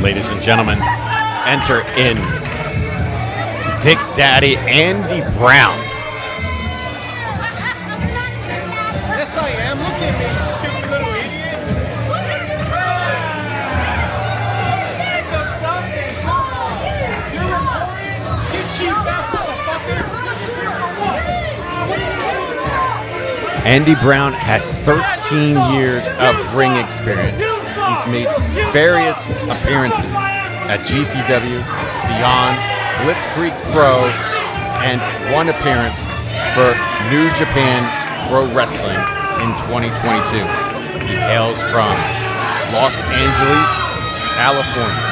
Ladies and gentlemen, enter in Thick Daddy Andy Brown. Yes, I am. Look at me, you stupid little idiot. You're recording? You cheap ass motherfucker. Andy Brown has 13 years of ring experience. He's made various appearances at GCW, Beyond, Blitzkrieg Pro, and one appearance for New Japan Pro Wrestling in 2022. He hails from Los Angeles, California.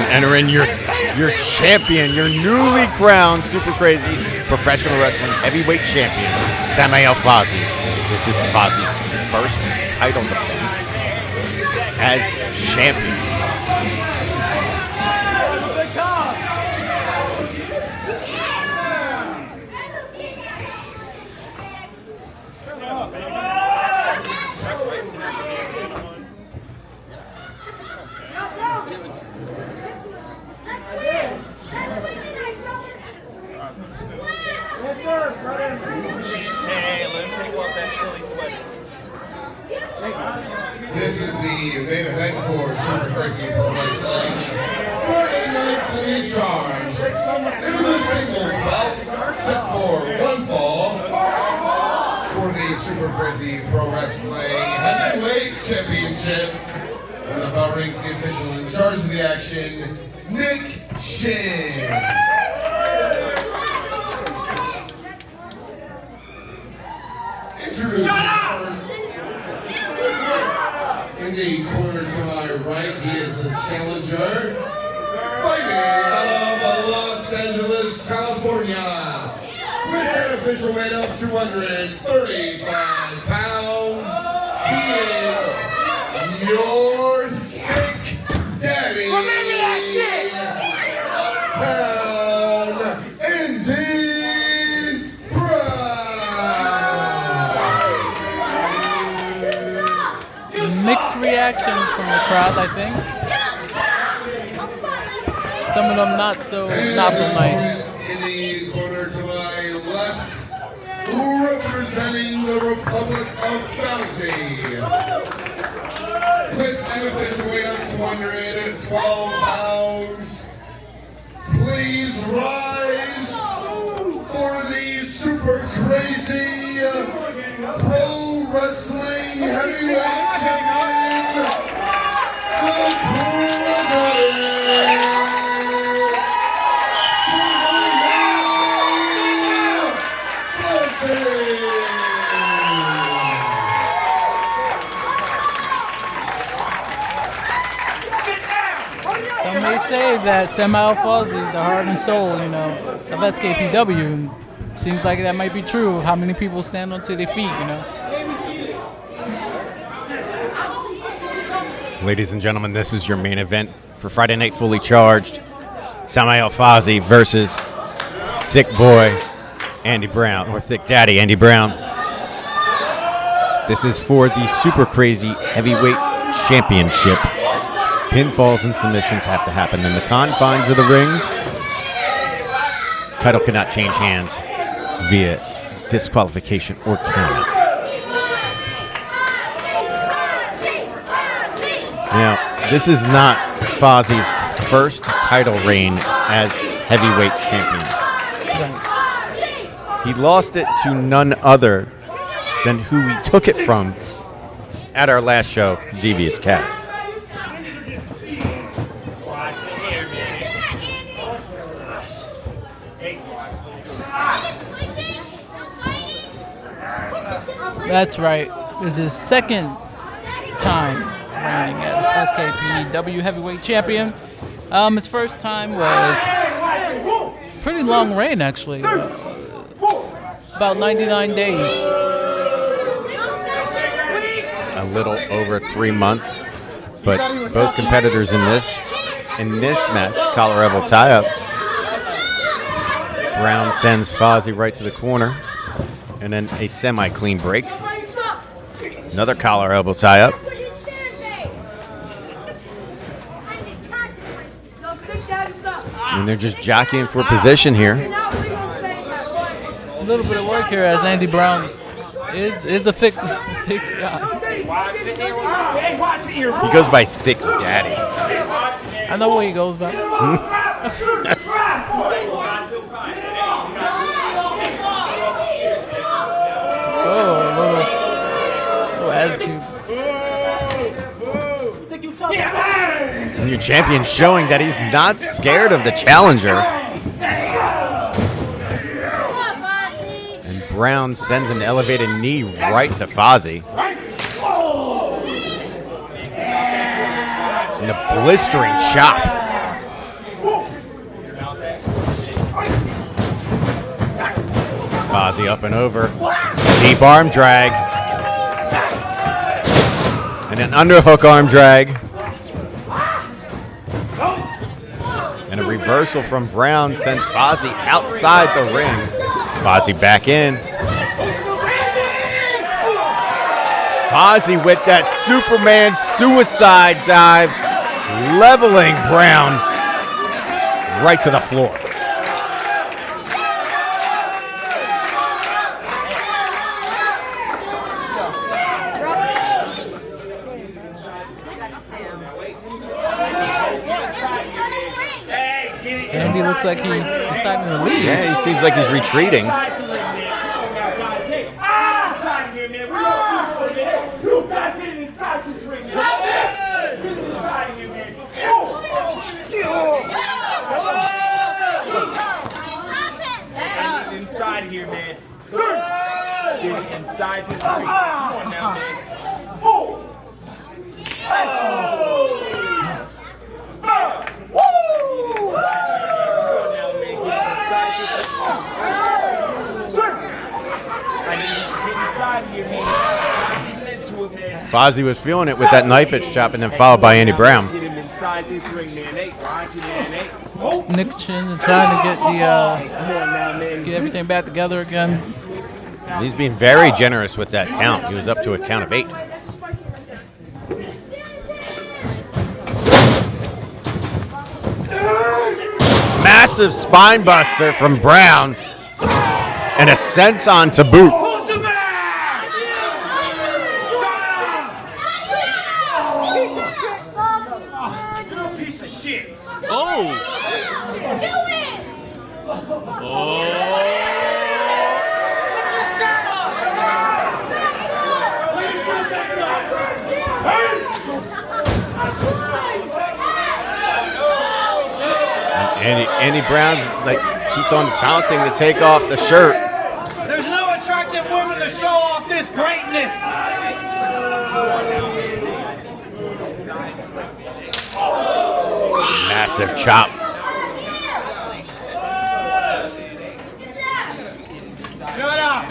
Entering your champion, your newly crowned Super Crazy Professional Wrestling Heavyweight Champion, Samael Fawzi. This is Fawzi's first title defense as champion. This is the main event for Super Crazy Pro Wrestling. Friday night fully charged. It is a singles bout set for one fall for the Super Crazy Pro Wrestling Heavyweight Championship. And the bell rings the official in charge of the action, Nick Shin. Introducing first. In the corner to my right, he is the challenger, fighting out of Los Angeles, California, with an official weight of 235 pounds. He is your Thick Daddy, Uptown Andy Brown. Mixed reactions from the crowd, I think. Some of them not so nice. In the corner to my left, representing the Republic of Fawzi, with an official weight of 212 pounds. Please rise for the Super Crazy Pro Wrestling Heavyweight Champion, the Some may say that Samael Fawzi is the heart and soul, of SKPW. Seems like that might be true. How many people stand onto their feet, Ladies and gentlemen, this is your main event for Friday Night Fully Charged. Samael Fawzi versus Thick Boy Andy Brown, or Thick Daddy Andy Brown. This is for the Super Crazy Heavyweight Championship. Pinfalls and submissions have to happen in the confines of the ring. Title cannot change hands via disqualification or count. Now, this is not Fawzi's first title reign as heavyweight champion. Right. He lost it to none other than who we took it from at our last show, Devious Cass. That's right. This is his second time reigning as SKPW heavyweight champion. His first time was pretty long reign, actually. About 99 days. A little over 3 months, but both competitors in this match, collar elbow tie-up. Brown sends Fawzi right to the corner, and then a semi-clean break. Another collar elbow tie-up. And they're just jockeying for position here. A little bit of work here as Andy Brown is a thick guy. He goes by Thick Daddy. I know where he goes by. Oh, a little attitude. And your champion showing that he's not scared of the challenger. And Brown sends an elevated knee right to Fawzi. And a blistering chop. Fawzi up and over. Deep arm drag. And an underhook arm drag. And a reversal from Brown sends Fawzi outside the ring. Fawzi back in. Fawzi with that Superman suicide dive, leveling Brown right to the floor. Andy looks like he's deciding to leave. Yeah, he seems like he's retreating. Inside here, man. Get inside this ring. Come on now, man. Fawzi was feeling it with that knife edge chop and then followed by Andy Brown. Get him inside this ring, man. Nate, watch it, man. Nate. Nick Chin trying to get everything back together again. He's being very generous with that count. He was up to a count of 8. Massive spine buster from Brown and a senton to boot. Piece of shit. Andy Brown like keeps on taunting to take off the shirt. There's no attractive woman to show off this greatness. Massive chop. Shut up.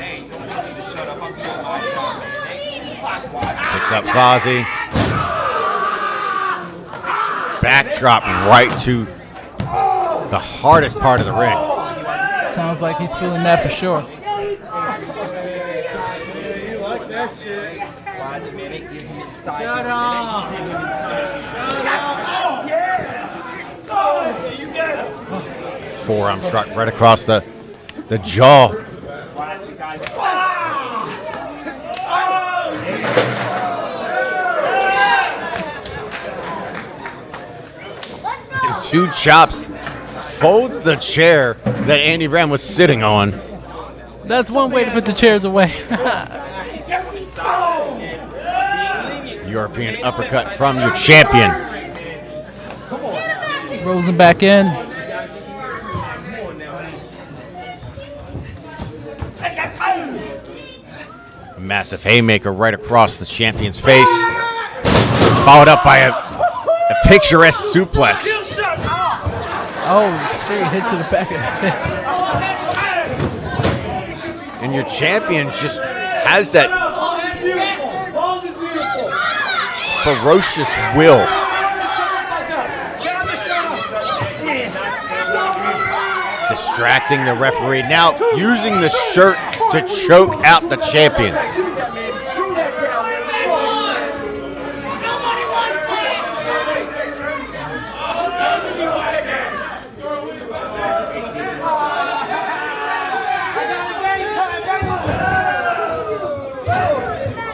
Picks up Fawzi. Backdrop right to the hardest part of the ring. Sounds like he's feeling that for sure. You like that shit. Watch, man. They give him inside. Shut up. Shut up. Oh, yeah. Oh, you got him. Forearm struck right across the jaw. Watch it, guys. 2 chops, folds the chair that Andy Brown was sitting on. That's one way to put the chairs away. European uppercut from your champion. Rolls him back in. A massive haymaker right across the champion's face. Followed up by a picturesque suplex. Oh, straight hit to the back of the head. And your champion just has that ferocious will. Distracting the referee. Now using the shirt to choke out the champion.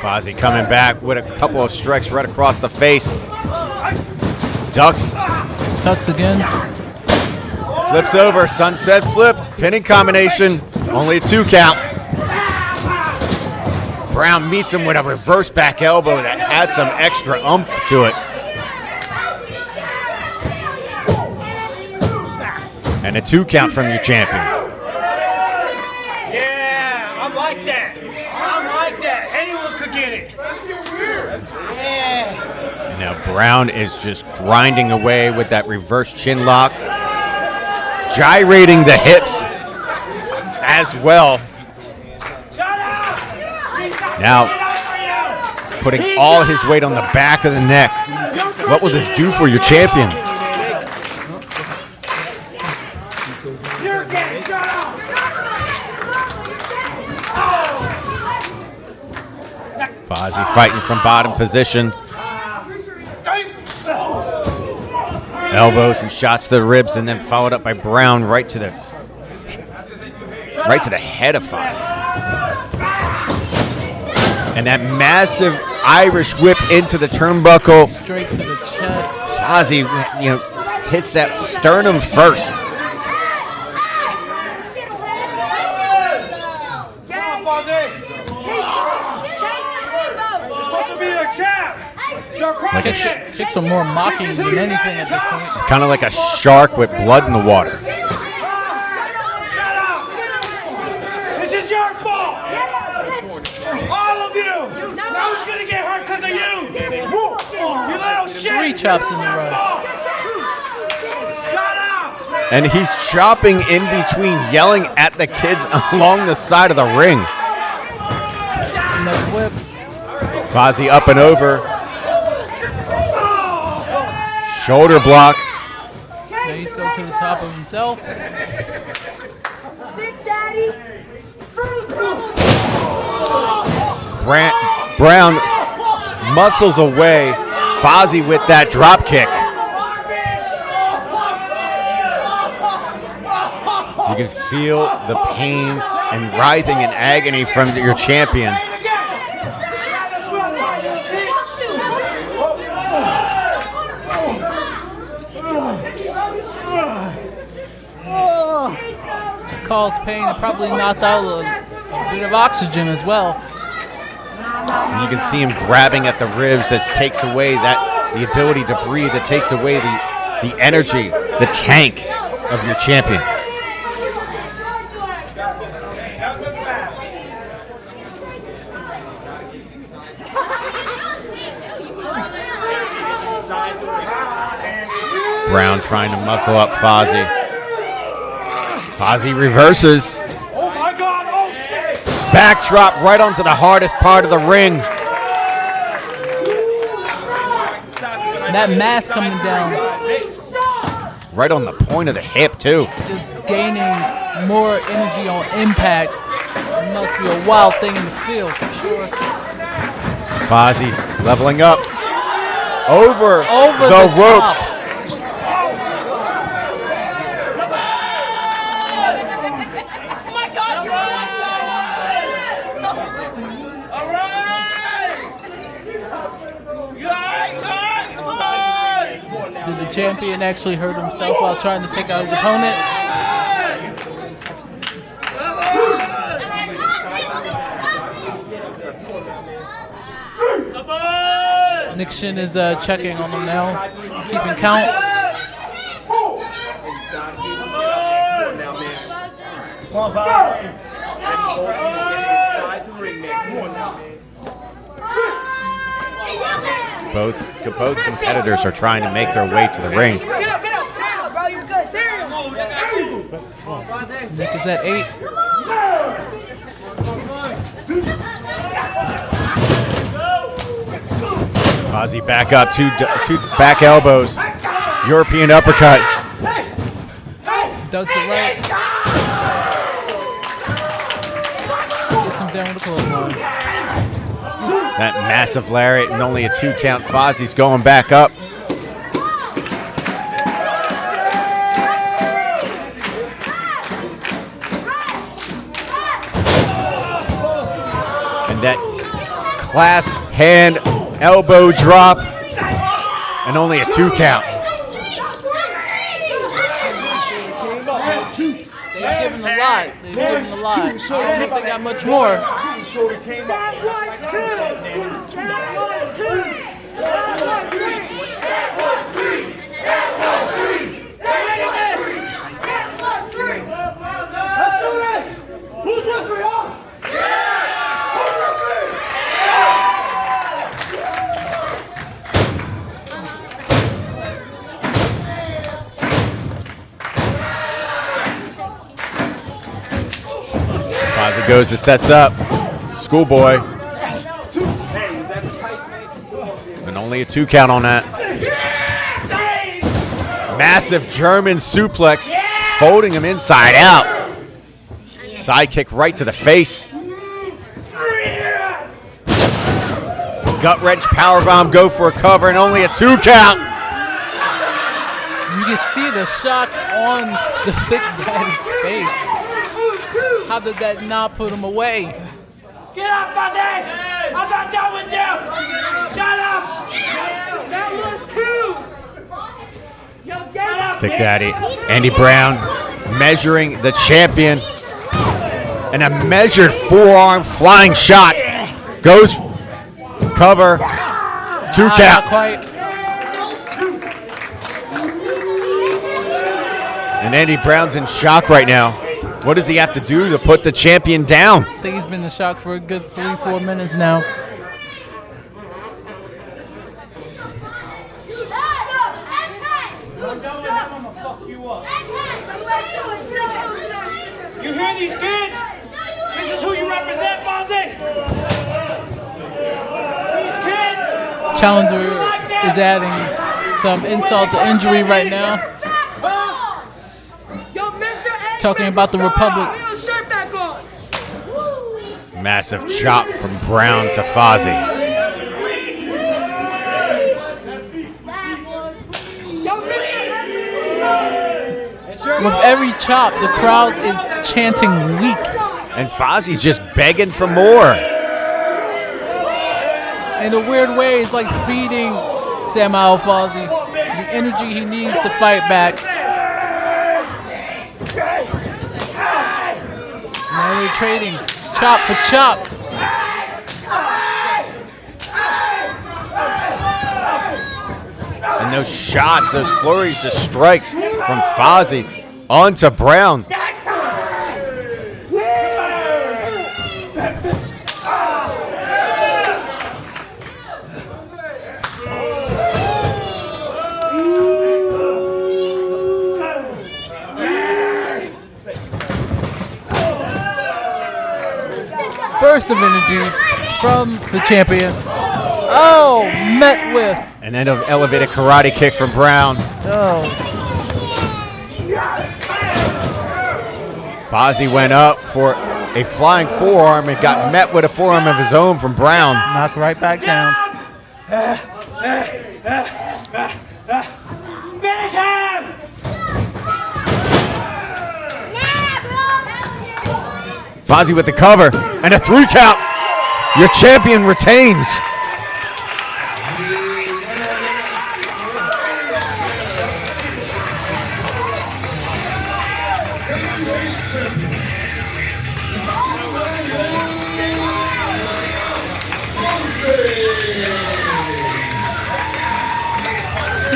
Fawzi coming back with a couple of strikes right across the face. Ducks. Ducks again. Flips over, sunset flip, pinning combination, only a 2 count. Brown meets him with a reverse back elbow that had some extra oomph to it. And a 2 count from your champion. Yeah, I like that. I like that. Anyone could get it. Yeah. And now Brown is just grinding away with that reverse chin lock. Gyrating the hips as well. Now putting all his weight on the back of the neck. What will this do for your champion? Fawzi fighting from bottom position. Elbows and shots to the ribs, and then followed up by Brown right to the head of Fawzi. And that massive Irish whip into the turnbuckle. Straight to the chest. Fawzi, hits that sternum first. Like Kicks are more mocking than anything at this point. Kind of like a shark with blood in the water. This is your fault. All of you. Now who's gonna get hurt because of you? You little shit. 3 chops in a row. Shut up. And he's chopping in between, yelling at the kids along the side of the ring. Another whip. Fawzi up and over. Shoulder block. Now he's going to the top of himself. Brown muscles away. Fawzi with that drop kick. You can feel the pain and writhing in agony from your champion. Caused pain and probably knocked out a bit of oxygen as well. And you can see him grabbing at the ribs. That takes away the ability to breathe. That takes away the energy, the tank of your champion. Brown trying to muscle up Fawzi. Fawzi reverses. Oh my God! Oh shit! Backdrop right onto the hardest part of the ring. That mask coming down. Right on the point of the hip, too. Just gaining more energy on impact. It must be a wild thing in the field for sure. Fawzi leveling up. Over the ropes. top. champion actually hurt himself while trying to take out his opponent. Nixon is checking on him now, keeping count. Come on, Fawzi. Inside the ring, man. Come on now, man. Both competitors are trying to make their way to the ring. Nick is at 8. Fawzi back up, two back elbows, European uppercut. Ducks it right. Gets him down with a clothesline. That massive lariat and only a 2 count. Fawzi's going back up. And that clasp hand elbow drop and only a 2 count. They've given a lot. They've given a lot. I don't think they got much more. Fawzi goes and sets up. Schoolboy. And only a 2 count on that. Massive German suplex, folding him inside out. Side kick right to the face. Gut wrench powerbomb, go for a cover, and only a 2 count. You can see the shock on the Thick Daddy's face. How did that not put him away? Get up, Fawzi! I'm not done with you! Shut up! That was 2! Yo, get up! Thick Daddy, Andy Brown measuring the champion. And a measured forearm flying shot. Goes, cover, 2 Not count. quite. And Andy Brown's in shock right now. What does he have to do to put the champion down? I think he's been in shock for a good 3-4 minutes now. You hear these kids? This is who you represent, Fawzi! These kids! Challenger is adding some insult to injury right now. Talking about the Republic. Massive chop from Brown to Fawzi. With every chop, the crowd is chanting weak. And Fawzi's just begging for more. In a weird way, it's like feeding Samael Fawzi the energy he needs to fight back. Now they're trading chop for chop. And those shots, those flurries of strikes from Fawzi onto Brown. Burst of energy from the champion. Oh, met with. And then an elevated karate kick from Brown. Oh, Fawzi went up for a flying forearm and got met with a forearm of his own from Brown. knocked right back down. Finish him! Fawzi with the cover and a 3 count. Your champion retains.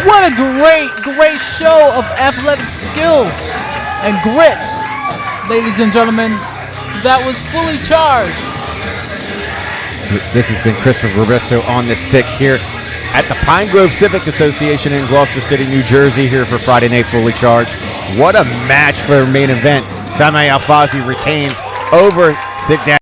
What a great show of athletic skills and grit, ladies and gentlemen. That was Fully Charged. This has been Christopher Bristow on the stick here at the Pine Grove Civic Association in Gloucester City, New Jersey, here for Friday Night Fully Charged. What a match for the main event. Samael Fawzi retains over Thick Dan.